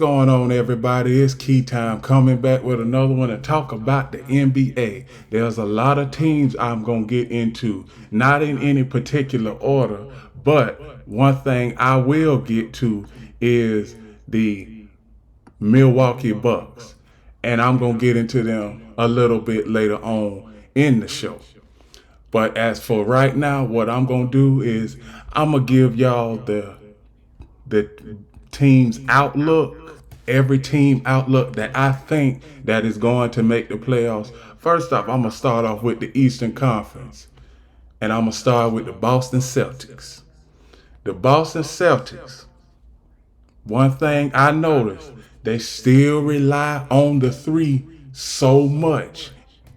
Going on, everybody? It's Key Time coming back with another one to talk about the NBA. There's a lot of teams I'm going to get into, not in any particular order, but one thing I will get to is the Milwaukee Bucks. And I'm going to get into them a little bit later on in the show. But as for right now, what I'm going to do is I'm going to give y'all the team's outlook, every team outlook that I think that is going to make the playoffs. First off, I'm going to start off with the Eastern Conference, and I'm going to start with the Boston Celtics. The Boston Celtics, one thing I noticed, they still rely on the three so much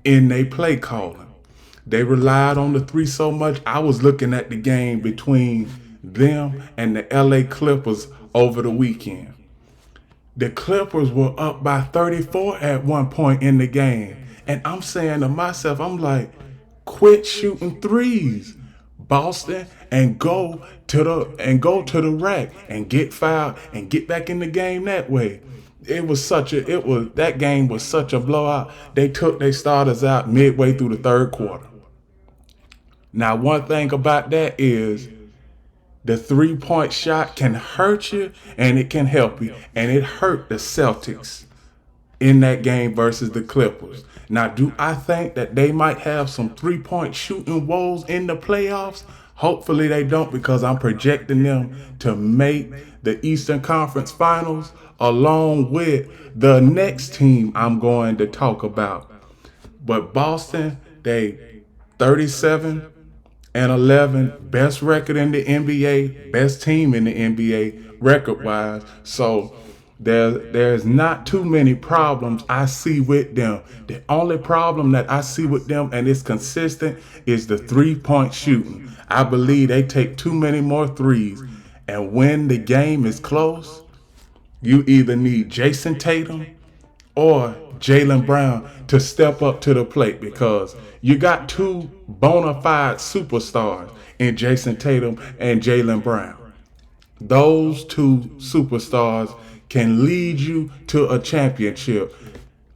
in their play calling. They relied on the three so much. I was looking at the game between them and the LA Clippers over the weekend. The Clippers were up by 34 at one point in the game. And I'm saying to myself, I'm like, quit shooting threes, Boston, and go to the rack and get fouled and get back in the game that way. That game was such a blowout. They took their starters out midway through the third quarter. Now, one thing about that is the three-point shot can hurt you and it can help you. And it hurt the Celtics in that game versus the Clippers. Now, do I think that they might have some three-point shooting woes in the playoffs? Hopefully they don't, because I'm projecting them to make the Eastern Conference Finals along with the next team I'm going to talk about. But Boston, they 37-11, best record in the NBA, best team in the NBA record-wise. So there's not too many problems I see with them. The only problem that I see with them, and it's consistent, is the three-point shooting. I believe they take too many more threes. And when the game is close, you either need Jason Tatum or Jaylen Brown to step up to the plate, because you got two bona fide superstars in Jason Tatum and Jaylen Brown. Those two superstars can lead you to a championship.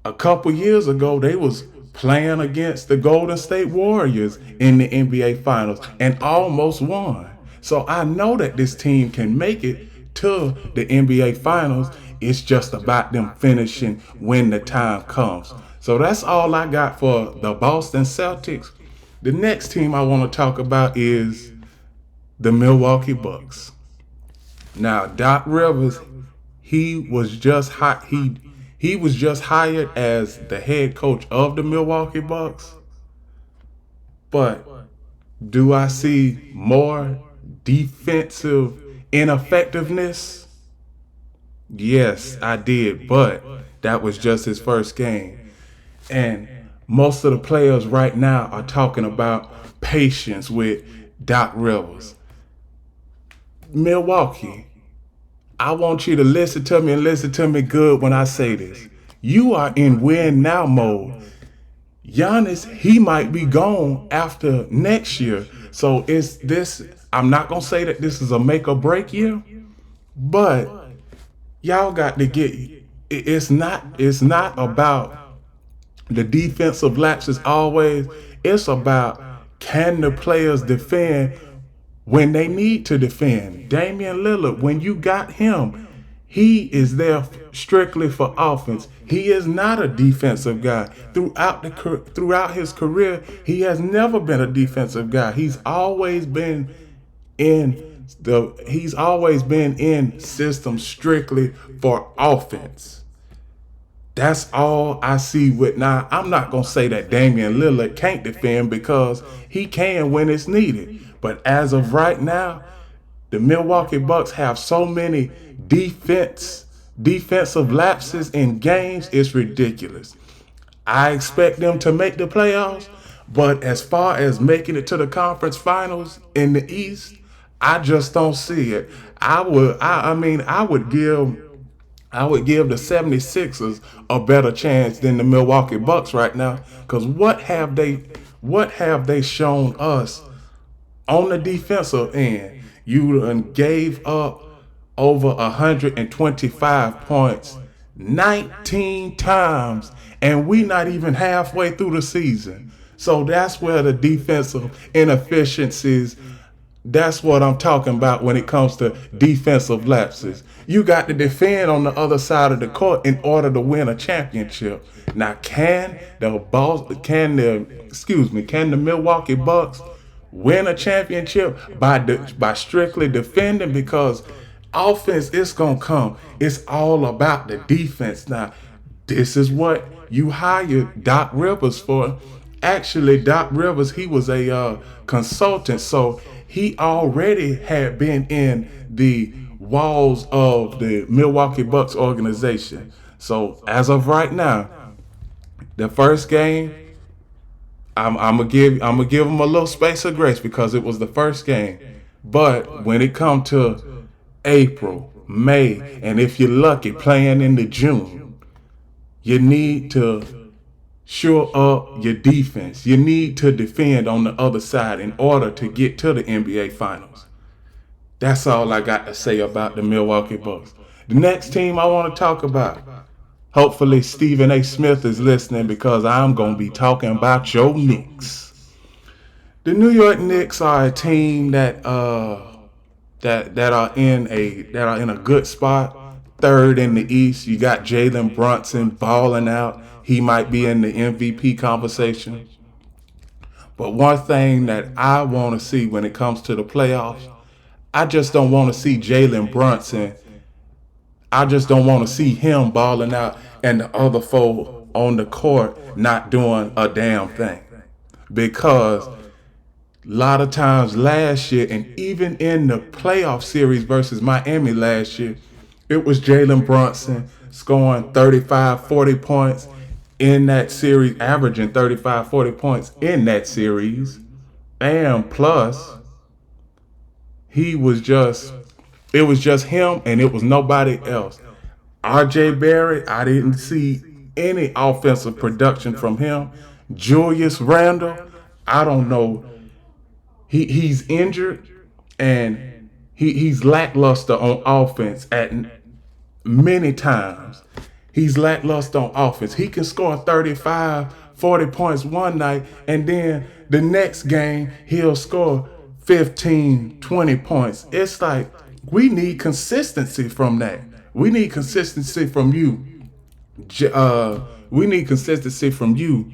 A couple years ago, they was playing against the Golden State Warriors in the NBA Finals and almost won. So I know that this team can make it to the NBA Finals. It's just about them finishing when the time comes. So that's all I got for the Boston Celtics. The next team I want to talk about is the Milwaukee Bucks. Now, Doc Rivers, he was just hired as the head coach of the Milwaukee Bucks. But do I see more defensive ineffectiveness? Yes, I did, but that was just his first game. And most of the players right now are talking about patience with Doc Rivers. Milwaukee, I want you to listen to me and listen to me good when I say this. You are in win now mode. Giannis, he might be gone after next year. So I'm not going to say that this is a make or break year, but y'all got to get, it's not about the defensive lapses always. It's about, can the players defend when they need to defend? Damian Lillard, when you got him, he is there strictly for offense. He is not a defensive guy. Throughout his career, he has never been a defensive guy. He's always been in systems strictly for offense. That's all I see with now. I'm not going to say that Damian Lillard can't defend, because he can when it's needed. But as of right now, the Milwaukee Bucks have so many defensive lapses in games, it's ridiculous. I expect them to make the playoffs, but as far as making it to the conference finals in the East, I just don't see it. I would give the 76ers a better chance than the Milwaukee Bucks right now, because what have they shown us on the defensive end? You done gave up over 125 points 19 times, and we not even halfway through the season. So that's where the defensive inefficiencies, that's what I'm talking about when it comes to defensive lapses. You got to defend on the other side of the court in order to win a championship. Now, can the Milwaukee Bucks win a championship by strictly defending? Because offense is gonna come. It's all about the defense. Now, this is what you hired Doc Rivers for. Actually, Doc Rivers, he was a consultant, so he already had been in the walls of the Milwaukee Bucks organization. So as of right now, the first game, I'm gonna give them a little space of grace because it was the first game. But when it comes to April, May, and if you're lucky, playing into June, you need to shore up your defense. You need to defend on the other side in order to get to the NBA Finals. That's all I got to say about the Milwaukee Bucks. The next team I want to talk about, hopefully Stephen A. Smith is listening because I'm going to be talking about your Knicks. The New York Knicks are a team that are in a good spot. Third in the East. You got Jalen Brunson balling out. He might be in the MVP conversation. But one thing that I want to see when it comes to the playoffs, I just don't want to see Jalen Brunson. I just don't want to see him balling out and the other four on the court not doing a damn thing. Because a lot of times last year, and even in the playoff series versus Miami last year, it was Jalen Brunson scoring 35, 40 points in that series, averaging 35, 40 points in that series. And plus, it was just him and it was nobody else. RJ Barrett, I didn't see any offensive production from him. Julius Randle, I don't know. He's injured and he's lackluster on offense at many times. He's lackluster on offense. He can score 35, 40 points one night, and then the next game he'll score 15, 20 points. It's like we need consistency from that. We need consistency from you. We need consistency from you,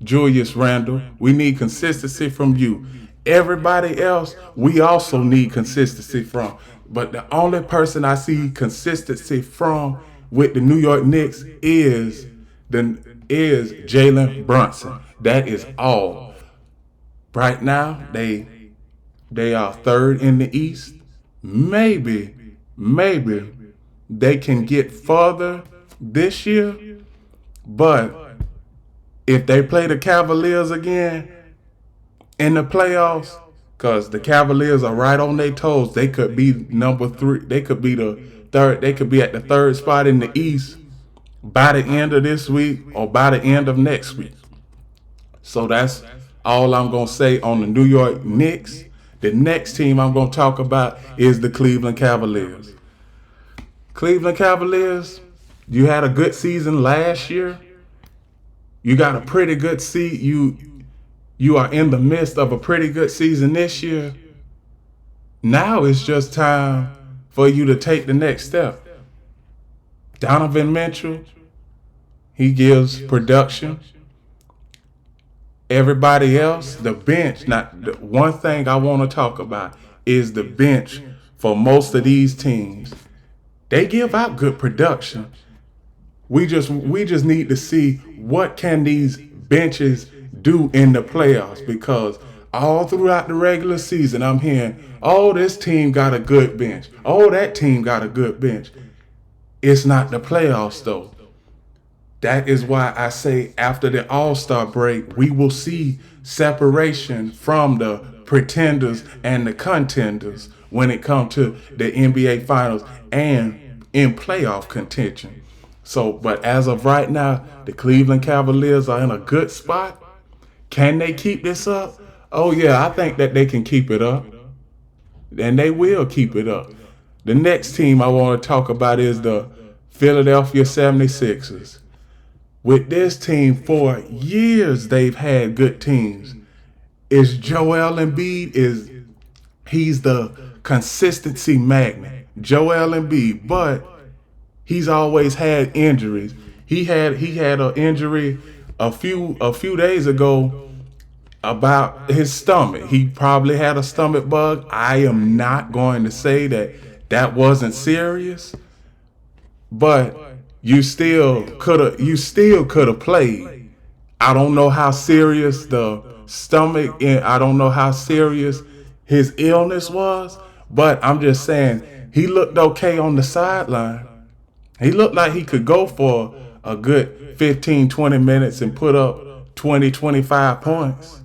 Julius Randle. We need consistency from you. Everybody else, we also need consistency from. But the only person I see consistency from with the New York Knicks is Jalen Brunson. That is all. Right now, they are third in the East. Maybe they can get further this year. But if they play the Cavaliers again in the playoffs, because the Cavaliers are right on their toes, they could be number 3. They could be the third. They could be at the third spot in the East by the end of this week or by the end of next week. So that's all I'm going to say on the New York Knicks. The next team I'm going to talk about is the Cleveland Cavaliers. Cleveland Cavaliers, you had a good season last year. You got a pretty good season. You are in the midst of a pretty good season this year. Now it's just time for you to take the next step. Donovan Mitchell, he gives production. Everybody else, the bench. Now, the one thing I want to talk about is the bench for most of these teams. They give out good production. We just need to see what can these benches do in the playoffs, because all throughout the regular season I'm hearing, oh, this team got a good bench. Oh, that team got a good bench. It's not the playoffs though. That is why I say after the All-Star break, we will see separation from the pretenders and the contenders when it comes to the NBA Finals and in playoff contention. So, but as of right now, the Cleveland Cavaliers are in a good spot. Can they keep this up? Oh, yeah, I think that they can keep it up. and they will keep it up. The next team I want to talk about is the Philadelphia 76ers. With this team, for years they've had good teams. Is Joel Embiid he's the consistency magnet. Joel Embiid, but he's always had injuries. He had an injury a few days ago about his stomach. He probably had a stomach bug. I am not going to say that wasn't serious, but you still could have played. I don't know how serious the stomach and I don't know how serious his illness was, but I'm just saying he looked okay on the sideline. He looked like he could go for a good 15, 20 minutes and put up 20, 25 points.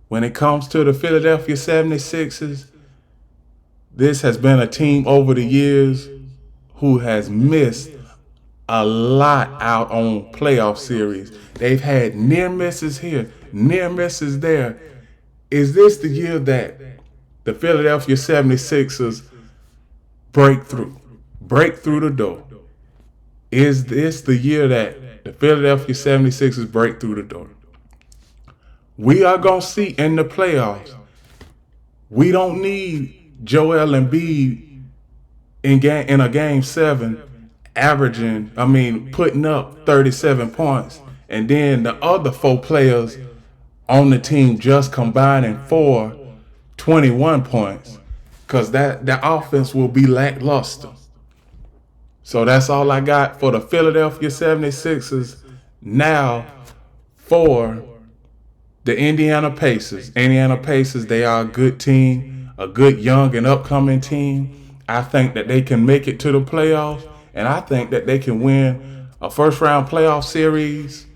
When it comes to the Philadelphia 76ers, this has been a team over the years who has missed a lot out on playoff series. They've had near misses here, near misses there. Is this the year that the Philadelphia 76ers break through the door? Is this the year that the Philadelphia 76ers break through the door? We are going to see in the playoffs. We don't need Joel Embiid in a game 7 putting up 37 points, and then the other 4 players on the team just combining for 21 points, because that offense will be lackluster. So that's all I got for the Philadelphia 76ers. Now for the Indiana Pacers. Indiana Pacers, they are a good team, a good young and upcoming team. I think that they can make it to the playoffs, and I think that they can win a first-round playoff series.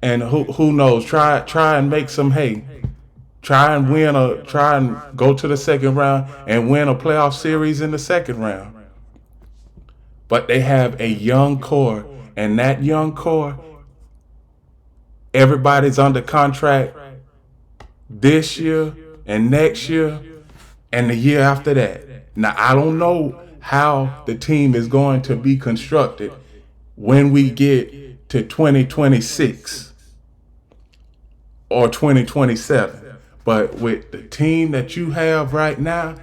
And who knows? Try and make some hay. Try and go to the second round and win a playoff series in the second round. But they have a young core, and that young core, everybody's under contract this year and next year and the year after that. Now, I don't know how the team is going to be constructed when we get to 2026 or 2027. But with the team that you have right now,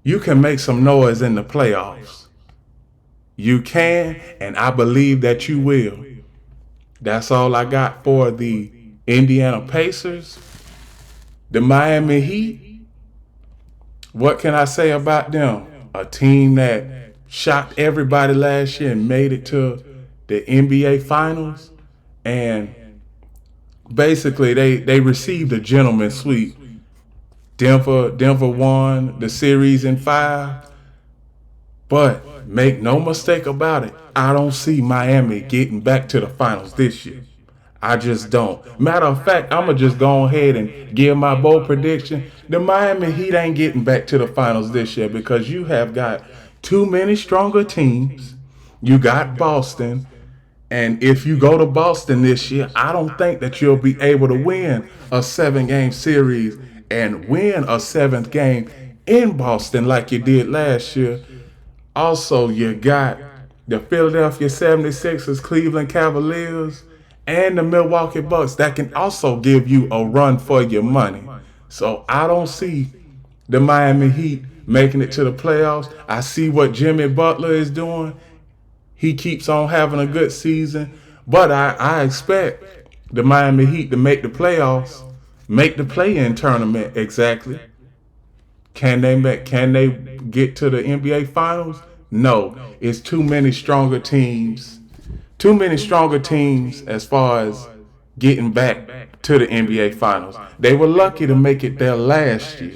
you can make some noise in the playoffs. You can, and I believe that you will. That's all I got for the Indiana Pacers. The Miami Heat, what can I say about them? A team that shocked everybody last year and made it to the NBA Finals. And basically, they received a gentleman's sweep. Denver won the series in 5. But make no mistake about it, I don't see Miami getting back to the finals this year. I just don't. Matter of fact, I'm going to just go ahead and give my bold prediction. The Miami Heat ain't getting back to the finals this year because you have got too many stronger teams. You got Boston. And if you go to Boston this year, I don't think that you'll be able to win a 7-game series and win a 7th game in Boston like you did last year. Also, you got the Philadelphia 76ers, Cleveland Cavaliers, and the Milwaukee Bucks that can also give you a run for your money. So I don't see the Miami Heat making it to the playoffs. I see what Jimmy Butler is doing. He keeps on having a good season. But I expect the Miami Heat to make the playoffs, make the play-in tournament exactly. Can they get to the NBA Finals? No. It's too many stronger teams. Too many stronger teams as far as getting back to the NBA Finals. They were lucky to make it there last year.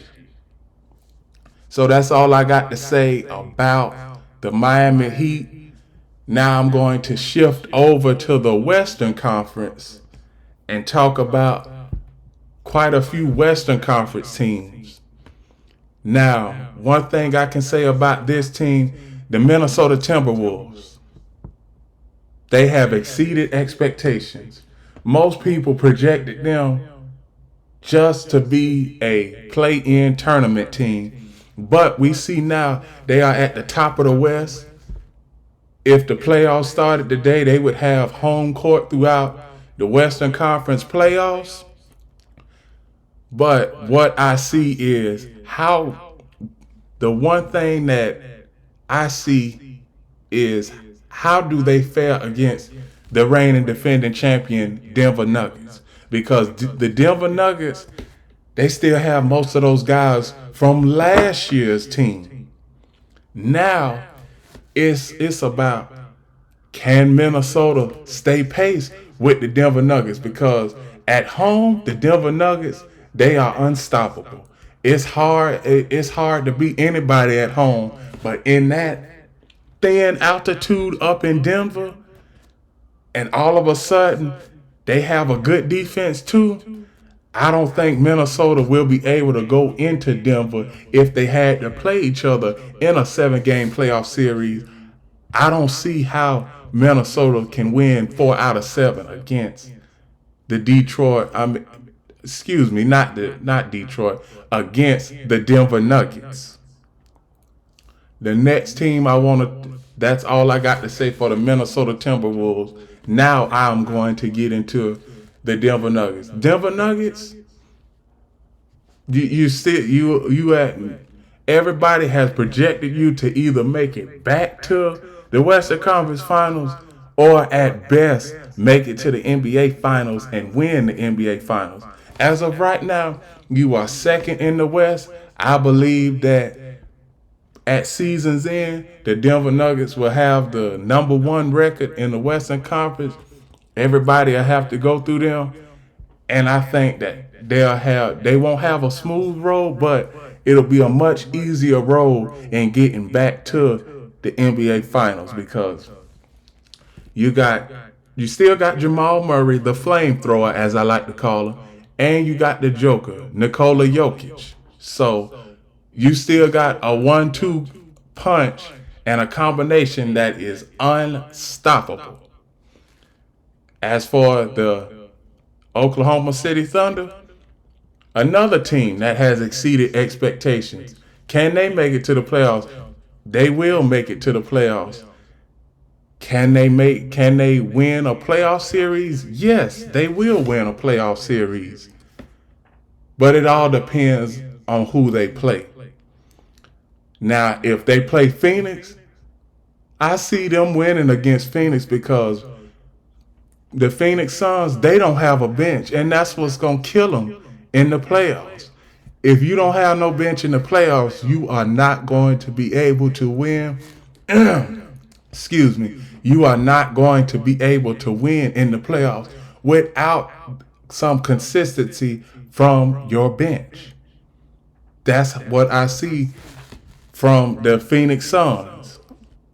So that's all I got to say about the Miami Heat. Now I'm going to shift over to the Western Conference and talk about quite a few Western Conference teams. Now, one thing I can say about this team, the Minnesota Timberwolves, they have exceeded expectations. Most people projected them just to be a play-in tournament team. But we see now they are at the top of the West. If the playoffs started today, they would have home court throughout the Western Conference playoffs. But what I see is how the one thing that I see is how do they fare against the reigning defending champion Denver Nuggets? Because the Denver Nuggets, they still have most of those guys from last year's team. Now it's about, can Minnesota stay pace with the Denver Nuggets? Because at home, the Denver Nuggets, they are unstoppable. It's hard to beat anybody at home, but in that thin altitude up in Denver, and all of a sudden they have a good defense too. I don't think Minnesota will be able to go into Denver if they had to play each other in a 7-game playoff series. I don't see how Minnesota can win 4 out of 7 against the Detroit. Excuse me, not Detroit, against the Denver Nuggets. The next team I want to. That's all I got to say for the Minnesota Timberwolves. Now I'm going to get into the Denver Nuggets. Denver Nuggets. You at. Everybody has projected you to either make it back to the Western Conference Finals or at best make it to the NBA Finals and win the NBA Finals. As of right now, you are second in the West. I believe that at season's end, the Denver Nuggets will have the number 1 record in the Western Conference. Everybody will have to go through them. And I think that they won't have a smooth road, but it'll be a much easier road in getting back to the NBA Finals, because you still got Jamal Murray, the flamethrower, as I like to call him, and you got the Joker, Nikola Jokic. So you still got a 1-2 punch and a combination that is unstoppable. As for the Oklahoma City Thunder, another team that has exceeded expectations. Can they make it to the playoffs? They will make it to the playoffs. Can they win a playoff series? Yes, they will win a playoff series. But it all depends on who they play. Now, if they play Phoenix, I see them winning against Phoenix, because the Phoenix Suns, they don't have a bench, and that's what's going to kill them in the playoffs. If you don't have no bench in the playoffs, you are not going to be able to win. Excuse me. You are not going to be able to win in the playoffs without some consistency from your bench. That's what I see from the Phoenix Suns.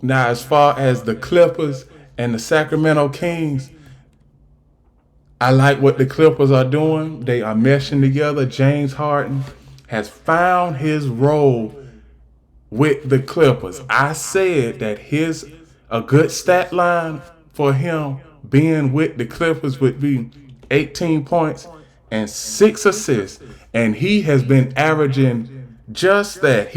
Now, as far as the Clippers and the Sacramento Kings, I like what the Clippers are doing. They are meshing together. James Harden has found his role with the Clippers. I said that a good stat line for him being with the Clippers would be 18 points and 6 assists, and he has been averaging just that.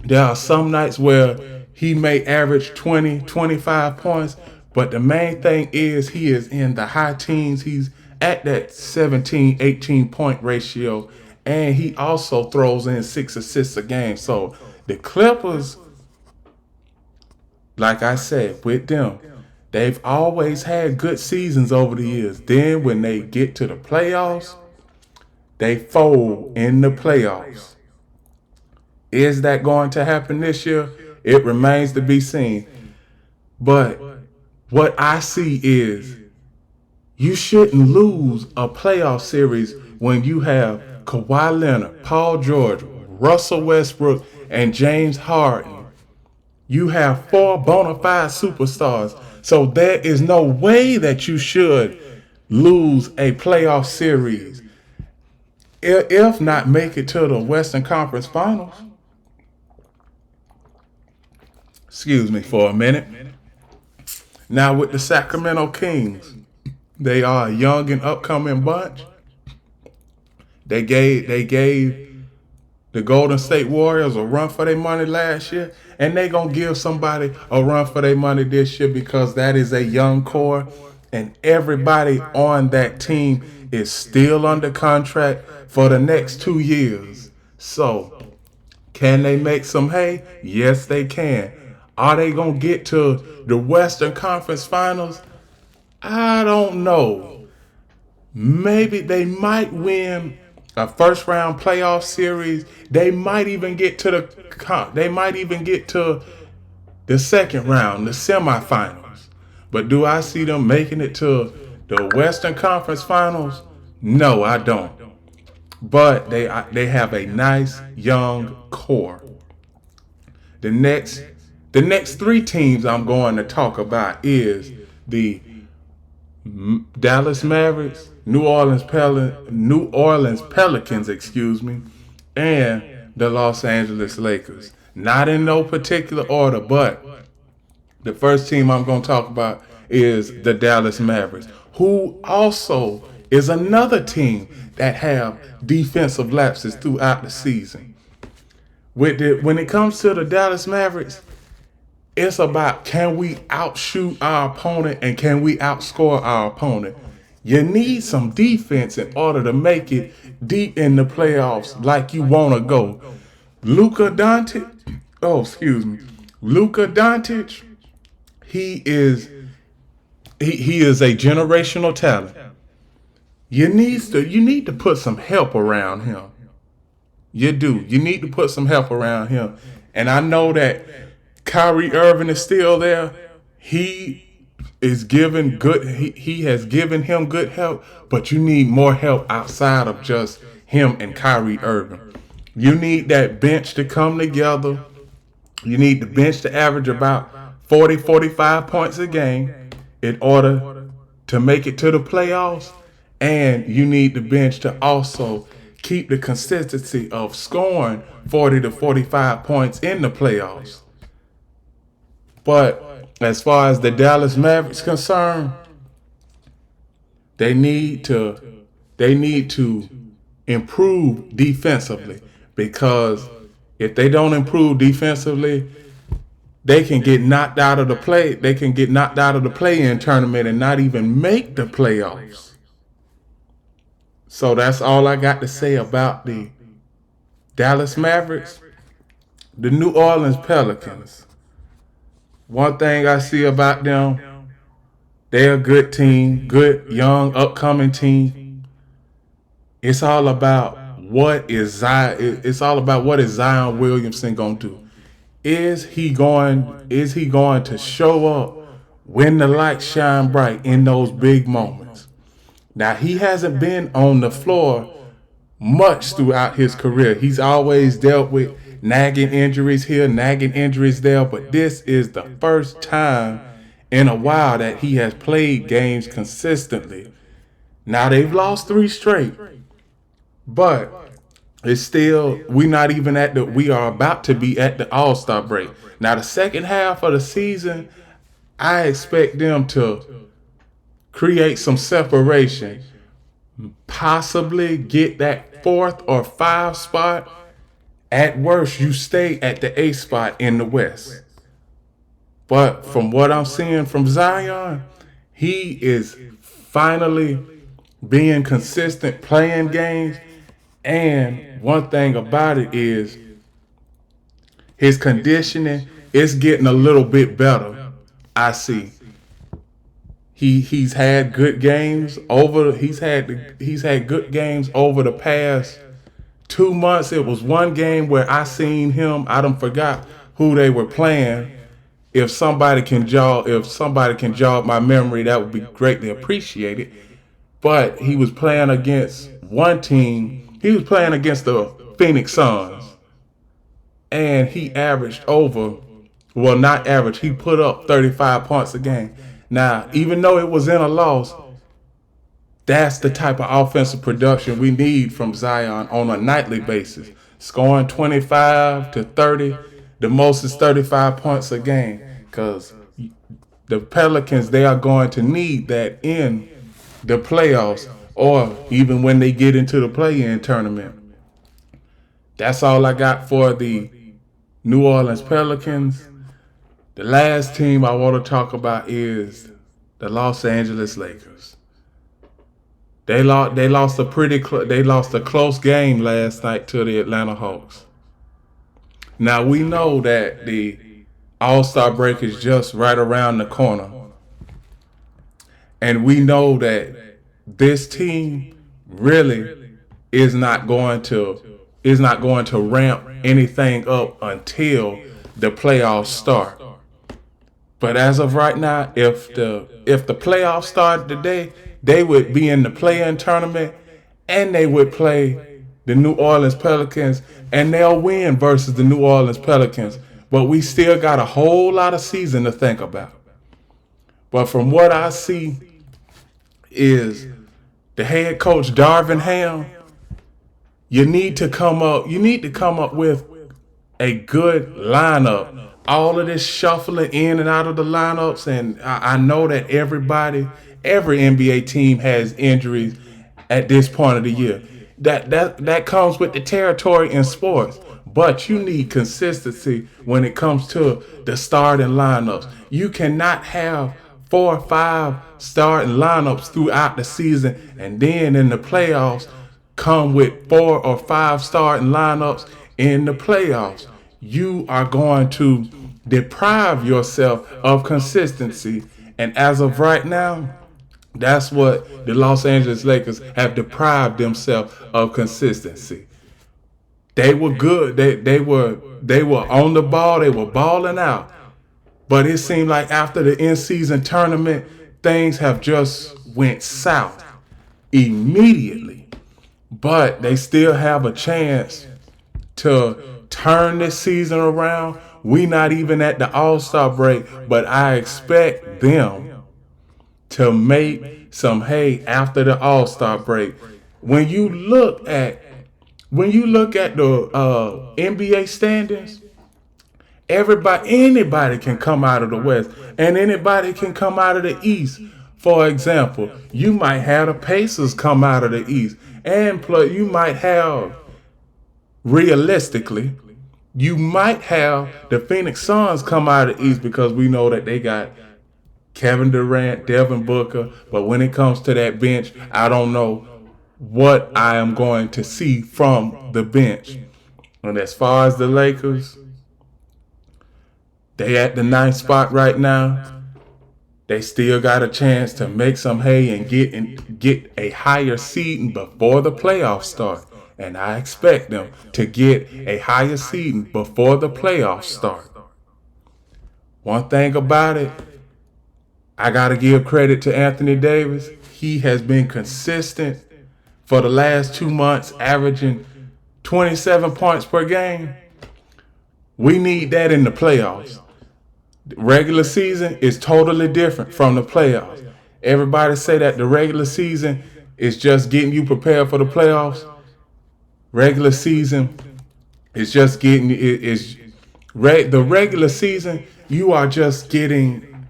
There are some nights where he may average 20, 25 points, but the main thing is he is in the high teens. He's at that 17, 18 point ratio, and he also throws in 6 assists a game. So the Clippers, like I said, with them, they've always had good seasons over the years. Then when they get to the playoffs, they fold in the playoffs. Is that going to happen this year? It remains to be seen. But what I see is you shouldn't lose a playoff series when you have Kawhi Leonard, Paul George, Russell Westbrook, and James Harden. You have 4 bona fide superstars. So there is no way that you should lose a playoff series. If not, make it to the Western Conference Finals. Excuse me for a minute. Now with the Sacramento Kings, They are a young and upcoming bunch. They gave the Golden State Warriors a run for their money last year, and they gonna give somebody a run for their money this year because that is a young core, and everybody on that team is still under contract for the next 2 years. So, can they make some hay? Yes, they can. Are they gonna get to the Western Conference Finals? I don't know. Maybe they might win a first round playoff series. They might even get to the second round, the semifinals. But do I see them making it to the Western Conference Finals? No, I don't. But they have a nice young core. The next the next three teams I'm going to talk about is the Dallas Mavericks, New Orleans Pelicans, and the Los Angeles Lakers. Not in no particular order, but the first team I'm going to talk about is the Dallas Mavericks, who also is another team that have defensive lapses throughout the season. When it comes to the Dallas Mavericks, it's about, can we outshoot our opponent and can we outscore our opponent? You need some defense in order to make it deep in the playoffs like you want to go. Luka Doncic, Luka Doncic, he is a generational talent. You need to put some help around him. You do. You need to put some help around him. And I know that Kyrie Irving is still there. He has given him good help, but you need more help outside of just him and Kyrie Irving. You need that bench to come together. You need the bench to average about 40, 45 points a game in order to make it to the playoffs. And you need the bench to also keep the consistency of scoring 40 to 45 points in the playoffs. But as far as the Dallas Mavericks concerned, they need to improve defensively, because if they don't improve defensively, they can get knocked out of the play. They can get knocked out of the play-in tournament and not even make the playoffs. So that's all I got to say about the Dallas Mavericks. The New Orleans Pelicans. One thing I see about them, they're a good team, good young upcoming team. It's all about what is Zion Williamson gonna do. Is he going to show up when the lights shine bright in those big moments? Now, he hasn't been on the floor much throughout his career. He's always dealt with nagging injuries here, nagging injuries there, but this is the first time in a while that he has played games consistently. Now, they've lost 3 straight, but it's still, we are about to be at the All-Star break. Now, the second half of the season, I expect them to create some separation, possibly get that 4th or 5th spot. At worst, you stay at the 8th spot in the West. But from what I'm seeing from Zion, he is finally being consistent, playing games. And one thing about it is his conditioning is getting a little bit better. I see. He's had good games over. He's had good games over the past 2 months. It was one game where I seen him. I done forgot who they were playing. If somebody can jog my memory, that would be greatly appreciated. But he was playing against one team. He was playing against the Phoenix Suns, and he averaged he put up 35 points a game. Now, even though it was in a loss, that's the type of offensive production we need from Zion on a nightly basis. Scoring 25 to 30, the most is 35 points a game, because the Pelicans, they are going to need that in the playoffs, or even when they get into the play-in tournament. That's all I got for the New Orleans Pelicans. The last team I want to talk about is the Los Angeles Lakers. They lost a close game last night to the Atlanta Hawks. Now we know that the All-Star break is just right around the corner. And we know that this team really is not going to ramp anything up until the playoffs start. But as of right now, if the playoffs started today, they would be in the play-in tournament and they would play the New Orleans Pelicans and they'll win versus the New Orleans Pelicans. But we still got a whole lot of season to think about. But from what I see is the head coach Darvin Ham, you need to come up with a good lineup. All of this shuffling in and out of the lineups, and I know that every NBA team has injuries at this point of the year. That comes with the territory in sports. But you need consistency when it comes to the starting lineups. You cannot have 4 or 5 starting lineups throughout the season, and then in the playoffs come with 4 or 5 starting lineups in the playoffs. You are going to deprive yourself of consistency. And as of right now, that's what the Los Angeles Lakers have deprived themselves of consistency. They were good. They were on the ball. They were balling out. But it seemed like after the in-season tournament, things have just went south immediately. But they still have a chance to turn this season around. We not even at the All-Star break, but I expect them to make some hay after the All-Star break. When you look at the NBA standings, anybody can come out of the West, and anybody can come out of the East. For example, you might have the Pacers come out of the East, and plus you might have, realistically, you might have the Phoenix Suns come out of the East because we know that they got Kevin Durant, Devin Booker. But when it comes to that bench, I don't know what I am going to see from the bench. And as far as the Lakers, they at the 9th spot right now. They still got a chance to make some hay and get a higher seeding before the playoffs start. And I expect them to get a higher seeding before the playoffs start. One thing about it, I got to give credit to Anthony Davis. He has been consistent for the last 2 months, averaging 27 points per game. We need that in the playoffs. The regular season is totally different from the playoffs. Everybody say that the regular season is just getting you prepared for the playoffs. Regular season is just getting the regular season. You are just getting,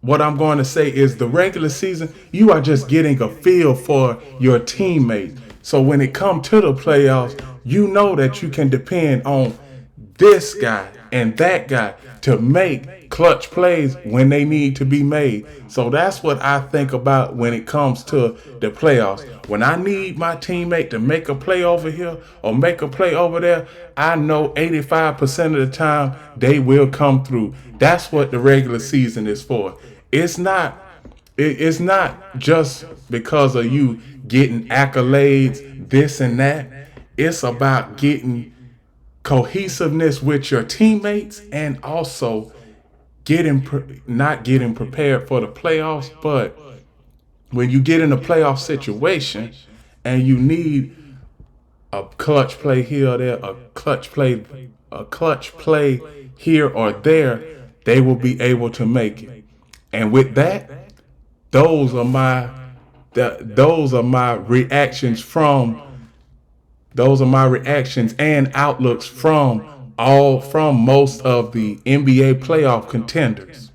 what I'm going to say is the regular season, you are just getting a feel for your teammates. So when it comes to the playoffs, you know that you can depend on this guy and that guy to make clutch plays when they need to be made. So that's what I think about when it comes to the playoffs. When I need my teammate to make a play over here or make a play over there, I know 85% of the time they will come through. That's what the regular season is for. It's not just because of you getting accolades, this and that. It's about getting cohesiveness with your teammates and also not getting prepared for the playoffs. But when you get in a playoff situation and you need a clutch play here or there, a clutch play here or there, they will be able to make it. And with that, those are my reactions and outlooks from most of the NBA playoff contenders.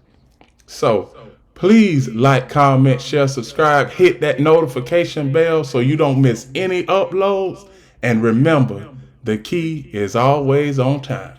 So Please like, comment, share, subscribe, hit that notification bell so you don't miss any uploads. And remember, the key is always on time.